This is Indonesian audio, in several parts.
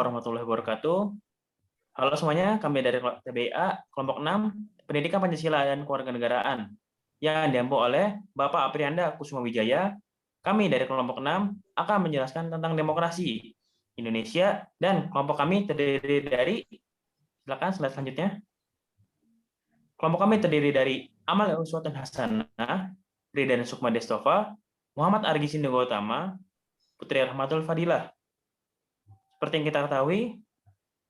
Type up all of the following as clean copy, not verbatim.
warahmatullahi wabarakatuh. Halo semuanya, kami dari TBA kelompok 6 Pendidikan Pancasila dan Kewarganegaraan yang diampu oleh Bapak Aprianda Kusuma Wijaya. Kami dari kelompok 6 akan menjelaskan tentang demokrasi Indonesia dan kelompok kami terdiri dari, silakan slide selanjutnya. Kelompok kami terdiri dari Amal Uswatun Hasanah, Rida Sukma Destova, Muhammad Argi Sindogo Utama, Putri Rahmatul Fadilah. Seperti yang kita ketahui,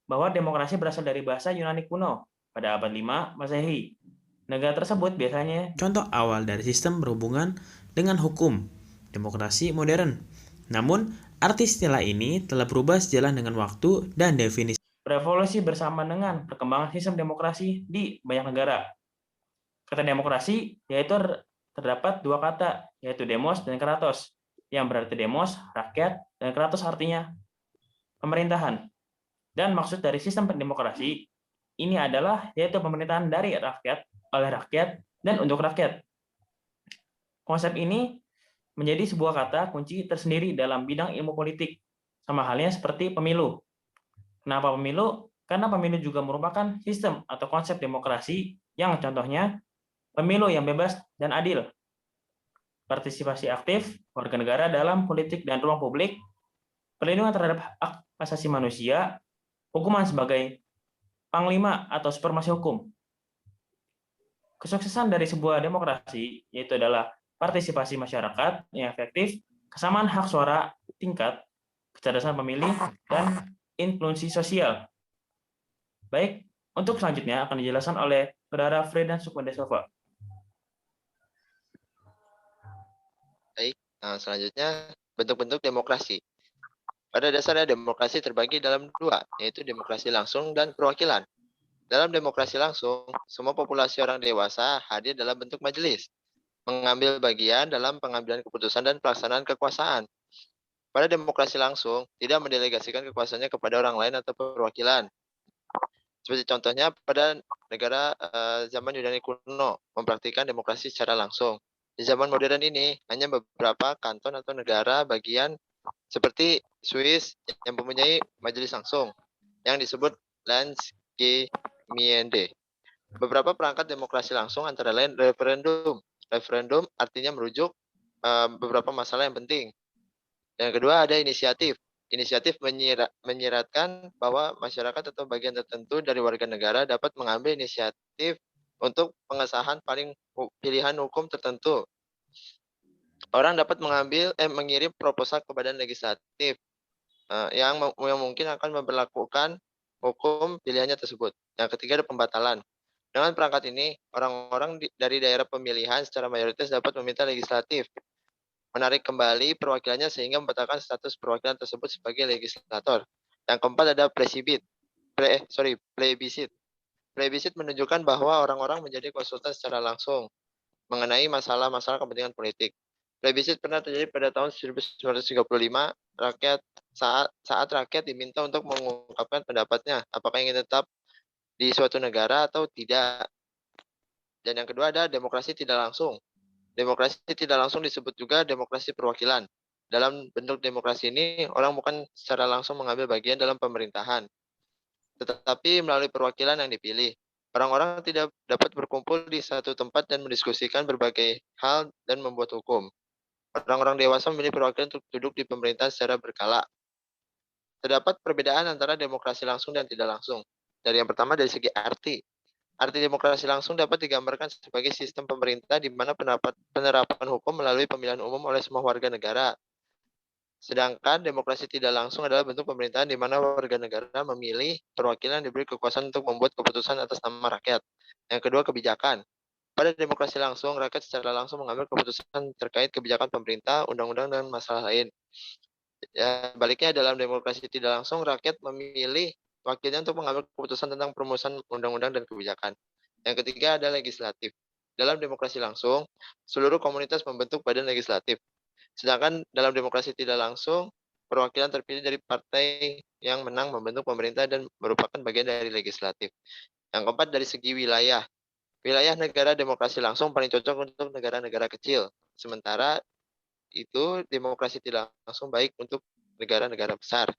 bahwa demokrasi berasal dari bahasa Yunani kuno pada abad 5 Masehi. Negara tersebut biasanya contoh awal dari sistem berhubungan dengan hukum demokrasi modern. Namun, arti istilah ini telah berubah sejalan dengan waktu dan definisi berevolusi bersama dengan perkembangan sistem demokrasi di banyak negara. Kata demokrasi yaitu terdapat dua kata, yaitu demos dan kratos, yang berarti demos rakyat dan kratos artinya pemerintahan. Dan maksud dari sistem demokrasi ini adalah yaitu pemerintahan dari rakyat, oleh rakyat, dan untuk rakyat. Konsep ini menjadi sebuah kata kunci tersendiri dalam bidang ilmu politik, sama halnya seperti pemilu. Kenapa pemilu? Karena pemilu juga merupakan sistem atau konsep demokrasi yang contohnya pemilu yang bebas dan adil, partisipasi aktif warga negara dalam politik dan ruang publik, perlindungan terhadap hak asasi manusia, hukuman sebagai panglima atau supermasi hukum. Kesuksesan dari sebuah demokrasi yaitu adalah partisipasi masyarakat yang efektif, kesamaan hak suara tingkat, kecerdasan pemilih, dan inklusi sosial. Baik, untuk selanjutnya akan dijelaskan oleh Saudara Fredan Sukmadesova. Baik, selanjutnya bentuk-bentuk demokrasi. Pada dasarnya demokrasi terbagi dalam dua, yaitu demokrasi langsung dan perwakilan. Dalam demokrasi langsung, semua populasi orang dewasa hadir dalam bentuk majelis, mengambil bagian dalam pengambilan keputusan dan pelaksanaan kekuasaan. Pada demokrasi langsung, tidak mendelegasikan kekuasaannya kepada orang lain atau perwakilan. Seperti contohnya pada negara zaman Yunani kuno, mempraktikkan demokrasi secara langsung. Di zaman modern ini, hanya beberapa kanton atau negara bagian seperti Swiss yang mempunyai majelis langsung, yang disebut Landsgemeinde. Beberapa perangkat demokrasi langsung antara lain referendum. Referendum artinya merujuk beberapa masalah yang penting. Yang kedua ada inisiatif. Inisiatif menyiratkan bahwa masyarakat atau bagian tertentu dari warga negara dapat mengambil inisiatif untuk pengesahan pilihan hukum tertentu. Orang dapat mengirim proposal ke badan legislatif yang mungkin akan memperlakukan hukum pilihannya tersebut. Yang ketiga ada pembatalan. Dengan perangkat ini, orang-orang dari daerah pemilihan secara mayoritas dapat meminta legislatif menarik kembali perwakilannya sehingga membatalkan status perwakilan tersebut sebagai legislator. Yang keempat ada plebiscit. Plebiscit menunjukkan bahwa orang-orang menjadi konsultan secara langsung mengenai masalah-masalah kepentingan politik. Plebiscit pernah terjadi pada tahun 1935 saat rakyat diminta untuk mengungkapkan pendapatnya apakah ingin tetap di suatu negara atau tidak. Dan yang kedua ada demokrasi tidak langsung. Demokrasi tidak langsung disebut juga demokrasi perwakilan. Dalam bentuk demokrasi ini, orang bukan secara langsung mengambil bagian dalam pemerintahan, tetapi melalui perwakilan yang dipilih. Orang-orang tidak dapat berkumpul di satu tempat dan mendiskusikan berbagai hal dan membuat hukum. Orang-orang dewasa memilih perwakilan untuk duduk di pemerintahan secara berkala. Terdapat perbedaan antara demokrasi langsung dan tidak langsung. Dari yang pertama dari segi arti. Arti demokrasi langsung dapat digambarkan sebagai sistem pemerintah di mana penerapan hukum melalui pemilihan umum oleh semua warga negara. Sedangkan demokrasi tidak langsung adalah bentuk pemerintahan di mana warga negara memilih perwakilan diberi kekuasaan untuk membuat keputusan atas nama rakyat. Yang kedua, kebijakan. Pada demokrasi langsung, rakyat secara langsung mengambil keputusan terkait kebijakan pemerintah, undang-undang, dan masalah lain. Ya, baliknya dalam demokrasi tidak langsung, rakyat memilih wakilnya untuk mengambil keputusan tentang perumusan undang-undang dan kebijakan. Yang ketiga ada legislatif. Dalam demokrasi langsung, seluruh komunitas membentuk badan legislatif. Sedangkan dalam demokrasi tidak langsung, perwakilan terpilih dari partai yang menang membentuk pemerintah dan merupakan bagian dari legislatif. Yang keempat dari segi wilayah. Wilayah negara demokrasi langsung paling cocok untuk negara-negara kecil. Sementara itu demokrasi tidak langsung baik untuk negara-negara besar.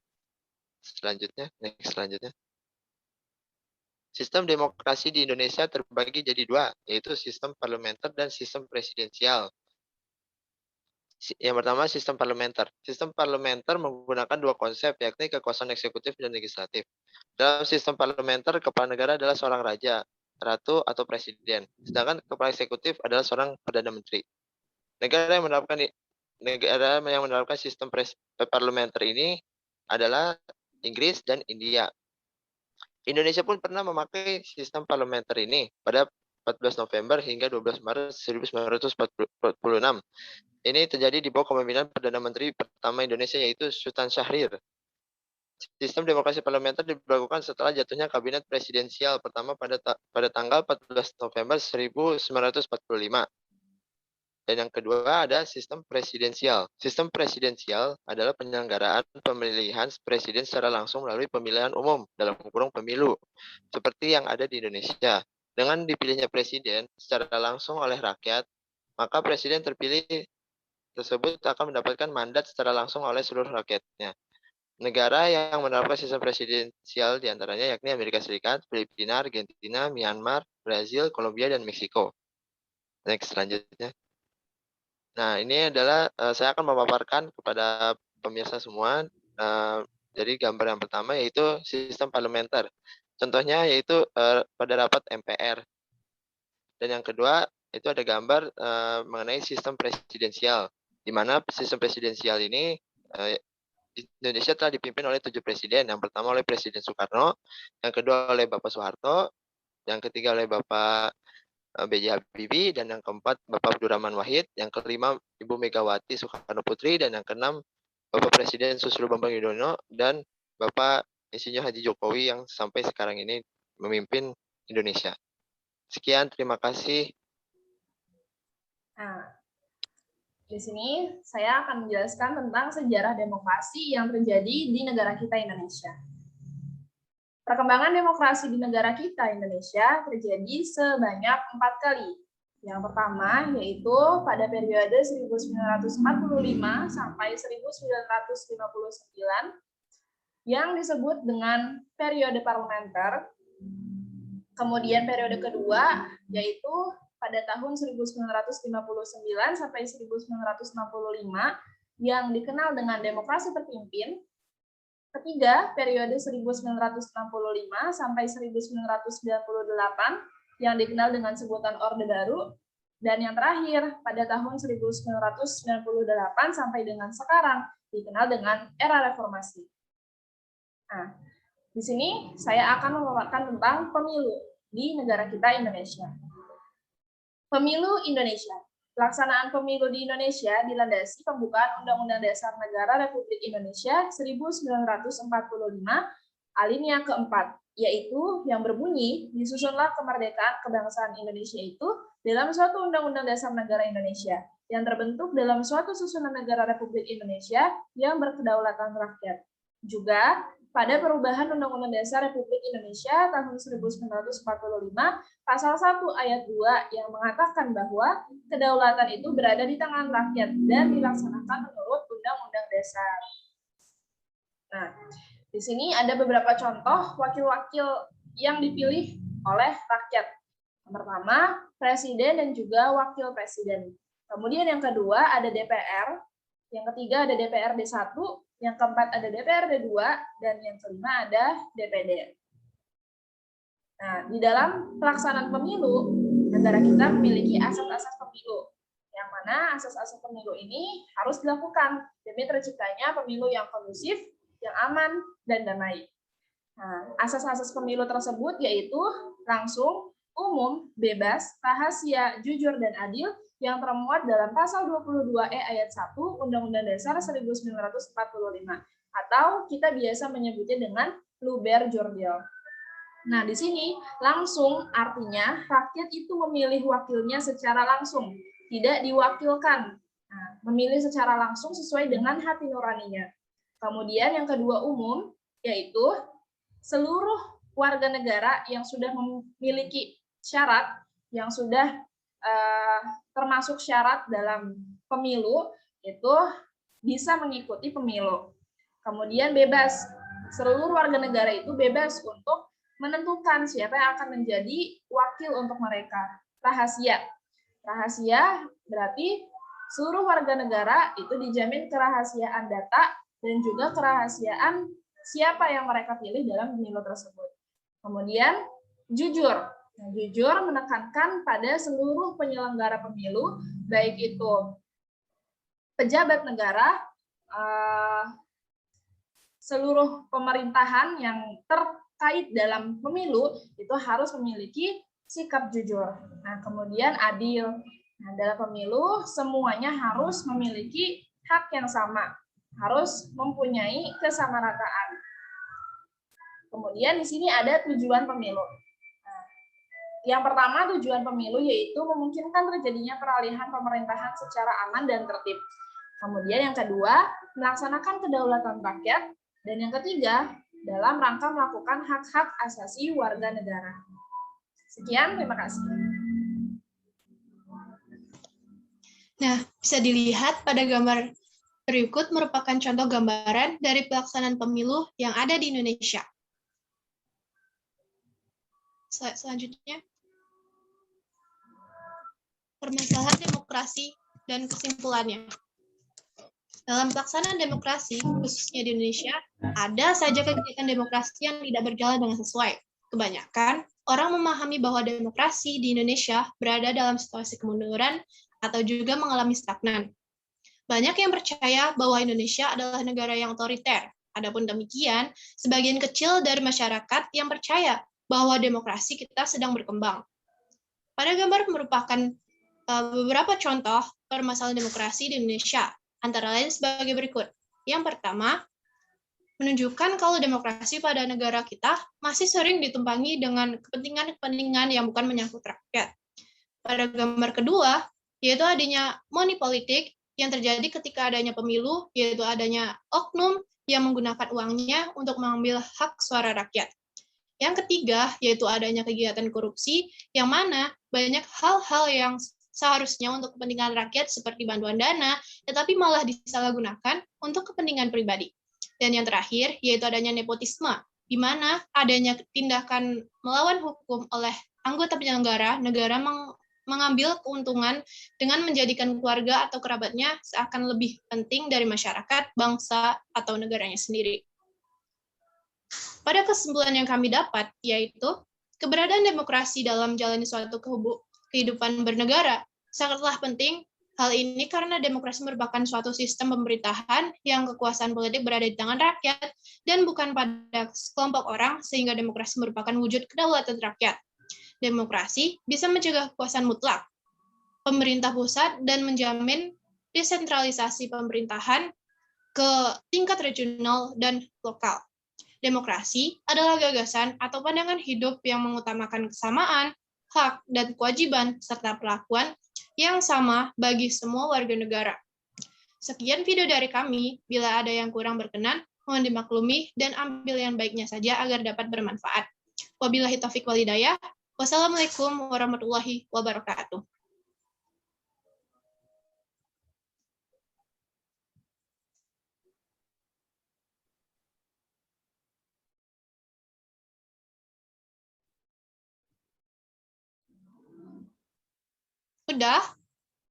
Selanjutnya. Sistem demokrasi di Indonesia terbagi jadi dua, yaitu sistem parlementer dan sistem presidensial. Yang pertama, sistem parlementer. Sistem parlementer menggunakan dua konsep, yakni kekuasaan eksekutif dan legislatif. Dalam sistem parlementer, kepala negara adalah seorang raja, ratu, atau presiden. Sedangkan kepala eksekutif adalah seorang perdana menteri. Negara yang menerapkan sistem parlementer ini adalah Inggris dan India. Indonesia pun pernah memakai sistem parlementer ini pada 14 November hingga 12 Maret 1946. Ini terjadi di bawah kepemimpinan Perdana Menteri pertama Indonesia, yaitu Sultan Syahrir. Sistem demokrasi parlementer diberlakukan setelah jatuhnya kabinet presidensial pertama pada tanggal 14 November 1945. Dan yang kedua ada sistem presidensial. Sistem presidensial adalah penyelenggaraan pemilihan presiden secara langsung melalui pemilihan umum dalam kurung pemilu, seperti yang ada di Indonesia. Dengan dipilihnya presiden secara langsung oleh rakyat, maka presiden terpilih tersebut akan mendapatkan mandat secara langsung oleh seluruh rakyatnya. Negara yang menerapkan sistem presidensial diantaranya yakni Amerika Serikat, Filipina, Argentina, Myanmar, Brazil, Kolombia, dan Meksiko. Next, selanjutnya. Nah, ini adalah saya akan memaparkan kepada pemirsa semua. Jadi gambar yang pertama yaitu sistem parlementer. Contohnya yaitu pada rapat MPR. Dan yang kedua itu ada gambar mengenai sistem presidensial, di mana sistem presidensial ini Indonesia telah dipimpin oleh 7 presiden. Yang pertama oleh Presiden Soekarno, yang kedua oleh Bapak Soeharto, yang ketiga oleh Bapak B.J. Habibie, dan yang keempat Bapak Abdurrahman Wahid, yang kelima Ibu Megawati Soekarno Putri, dan yang keenam Bapak Presiden Susilo Bambang Yudhoyono, dan Bapak Insinyur Haji Jokowi yang sampai sekarang ini memimpin Indonesia. Sekian, terima kasih. Nah, di sini saya akan menjelaskan tentang sejarah demokrasi yang terjadi di negara kita Indonesia. Perkembangan demokrasi di negara kita Indonesia terjadi sebanyak 4 kali. Yang pertama yaitu pada periode 1945 sampai 1959 yang disebut dengan periode parlementer. Kemudian periode kedua yaitu pada tahun 1959 sampai 1965 yang dikenal dengan demokrasi terpimpin. Ketiga, periode 1965 sampai 1998 yang dikenal dengan sebutan Orde Baru. Dan yang terakhir, pada tahun 1998 sampai dengan sekarang dikenal dengan era reformasi. Nah, di sini saya akan memaparkan tentang pemilu di negara kita Indonesia. Pemilu Indonesia. Pelaksanaan pemilu di Indonesia dilandasi pembukaan Undang-Undang Dasar Negara Republik Indonesia 1945 alinea keempat, yaitu yang berbunyi disusunlah kemerdekaan kebangsaan Indonesia itu dalam suatu Undang-Undang Dasar Negara Indonesia yang terbentuk dalam suatu susunan negara Republik Indonesia yang berkedaulatan rakyat. Juga pada perubahan Undang-Undang Dasar Republik Indonesia tahun 1945, pasal 1 ayat 2 yang mengatakan bahwa kedaulatan itu berada di tangan rakyat dan dilaksanakan menurut Undang-Undang Dasar. Nah, di sini ada beberapa contoh wakil-wakil yang dipilih oleh rakyat. Yang pertama, presiden dan juga wakil presiden. Kemudian yang kedua ada DPR, yang ketiga ada DPRD 1, yang keempat ada DPRD 2, dan yang kelima ada DPD. Nah, di dalam pelaksanaan pemilu, negara kita memiliki asas-asas pemilu, yang mana asas-asas pemilu ini harus dilakukan demi terciptanya pemilu yang kondusif, yang aman, dan damai. Nah, asas-asas pemilu tersebut yaitu langsung, umum, bebas, rahasia, jujur, dan adil, yang termuat dalam pasal 22E ayat 1 Undang-Undang Dasar 1945 atau kita biasa menyebutnya dengan Luber Jurdil. Nah, di sini langsung artinya rakyat itu memilih wakilnya secara langsung, tidak diwakilkan. Nah, memilih secara langsung sesuai dengan hati nuraninya. Kemudian yang kedua umum yaitu seluruh warga negara yang sudah memiliki syarat yang sudah termasuk syarat dalam pemilu itu bisa mengikuti pemilu. Kemudian bebas. Seluruh warga negara itu bebas untuk menentukan siapa yang akan menjadi wakil untuk mereka. Rahasia. Rahasia berarti seluruh warga negara itu dijamin kerahasiaan data dan juga kerahasiaan siapa yang mereka pilih dalam pemilu tersebut. Kemudian jujur. Nah, jujur menekankan pada seluruh penyelenggara pemilu, baik itu pejabat negara, seluruh pemerintahan yang terkait dalam pemilu itu harus memiliki sikap jujur. Nah, kemudian adil. Nah, dalam pemilu semuanya harus memiliki hak yang sama, harus mempunyai kesamarataan. Kemudian di sini ada tujuan pemilu. Nah, yang pertama tujuan pemilu yaitu memungkinkan terjadinya peralihan pemerintahan secara aman dan tertib. Kemudian yang kedua, melaksanakan kedaulatan rakyat. Dan yang ketiga, dalam rangka melakukan hak-hak asasi warga negara. Sekian, terima kasih. Nah, bisa dilihat pada gambar berikut merupakan contoh gambaran dari pelaksanaan pemilu yang ada di Indonesia. Selanjutnya, permasalahan demokrasi dan kesimpulannya. Dalam pelaksanaan demokrasi, khususnya di Indonesia, ada saja kegiatan demokrasi yang tidak berjalan dengan sesuai. Kebanyakan orang memahami bahwa demokrasi di Indonesia berada dalam situasi kemunduran atau juga mengalami stagnan. Banyak yang percaya bahwa Indonesia adalah negara yang otoriter. Adapun demikian, sebagian kecil dari masyarakat yang percaya bahwa demokrasi kita sedang berkembang. Pada gambar merupakan beberapa contoh permasalahan demokrasi di Indonesia, antara lain sebagai berikut. Yang pertama, menunjukkan kalau demokrasi pada negara kita masih sering ditumpangi dengan kepentingan-kepentingan yang bukan menyangkut rakyat. Pada gambar kedua, yaitu adanya money politik yang terjadi ketika adanya pemilu, yaitu adanya oknum yang menggunakan uangnya untuk mengambil hak suara rakyat. Yang ketiga, yaitu adanya kegiatan korupsi, yang mana banyak hal-hal yang seharusnya untuk kepentingan rakyat seperti bantuan dana, tetapi malah disalahgunakan untuk kepentingan pribadi. Dan yang terakhir, yaitu adanya nepotisme, di mana adanya tindakan melawan hukum oleh anggota penyelenggara, negara mengambil keuntungan dengan menjadikan keluarga atau kerabatnya seakan lebih penting dari masyarakat, bangsa, atau negaranya sendiri. Pada kesimpulan yang kami dapat, yaitu keberadaan demokrasi dalam menjalani suatu kehidupan bernegara sangatlah penting. Hal ini karena demokrasi merupakan suatu sistem pemerintahan yang kekuasaan politik berada di tangan rakyat dan bukan pada sekelompok orang, sehingga demokrasi merupakan wujud kedaulatan rakyat. Demokrasi bisa mencegah kekuasaan mutlak pemerintah pusat dan menjamin desentralisasi pemerintahan ke tingkat regional dan lokal. Demokrasi adalah gagasan atau pandangan hidup yang mengutamakan kesamaan, hak, dan kewajiban, serta perlakuan yang sama bagi semua warga negara. Sekian video dari kami. Bila ada yang kurang berkenan, mohon dimaklumi dan ambil yang baiknya saja agar dapat bermanfaat. Wabillahi taufiq wal hidayah. Wassalamualaikum warahmatullahi wabarakatuh. Udah?